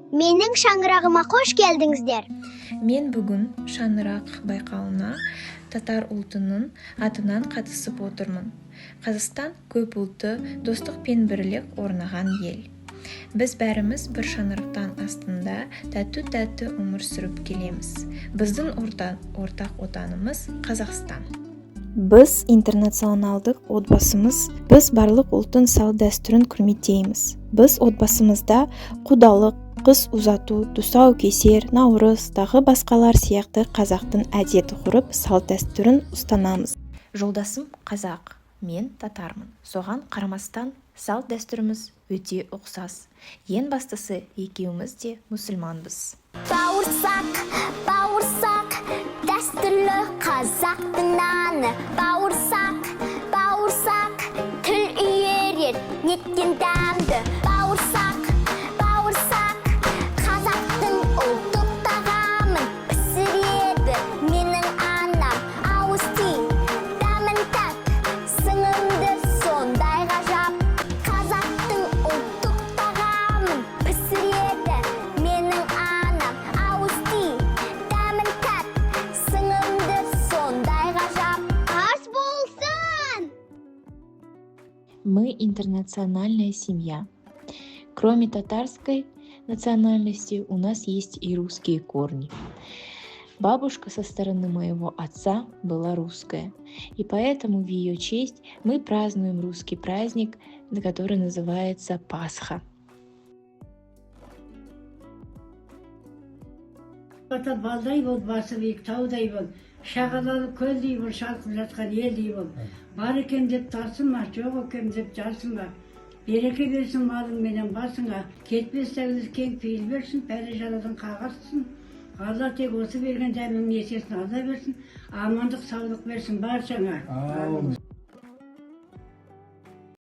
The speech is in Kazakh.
Менің шаңырағыма қош келдіңіздер. Мен бүгін шаңырақ байқауына татар ұлтының атынан қатысып отырмын. Қазақстан көп ұлтты достық пен бірлік орнаған ел. Біз бәріміз бір шаңырақтан астында тәтті өмір сүріп келеміз. Біздің ортақ отанымыз Қазақстан. Біз интернационалдық отбасымыз, біз барлық ұлттың салт-дәстүрін құрметтейміз. Біз отбасымызда құдалық, қыз ұзату, тұсау кесер, наурыз, тағы басқалар сияқты қазақтың әдет-ғұрып салт-дәстүрін ұстанамыз. Жолдасым қазақ, мен татармын. Соған қарамастан салт-дәстүріміз өте ұқсас. Ең бастысы екеуміз де мұсылманбыз. Бауырсақ, дәстүрлі қазақтың наны. Бауырсақ, тіл үйерер, неткен дәмді. Бауырсақ, қазақтың ұлттық тағамын пісіреді менің анам. Ауыз ти, дәмін тәт, сіңімді сондай ғажап. Қазақтың ұлттық тағамын пісіреді менің анам. Ауыз ти, дәмін тәт, сіңімді сондай ғажап. Ас болсын! Мы интернациональная семья. Кроме татарской национальности, у нас есть и русские корни. Бабушка со стороны моего отца была русская, и поэтому в ее честь мы празднуем русский праздник, который называется Пасха. Ата балдай бол, басы биік таудай бол, шағалалы көлдей бол, шалқып жатқан елдей бол. Бар екен деп тарсынма, жоқ екен деп жарсынма. Береке берсін малың менен басыңа, кетпес тәуелсіз кең пейіл берсін, пәле жаладан қағарсын. Алла тек осы берген дәмнің есесін алла берсін, амандық, саулық берсін баршаңа.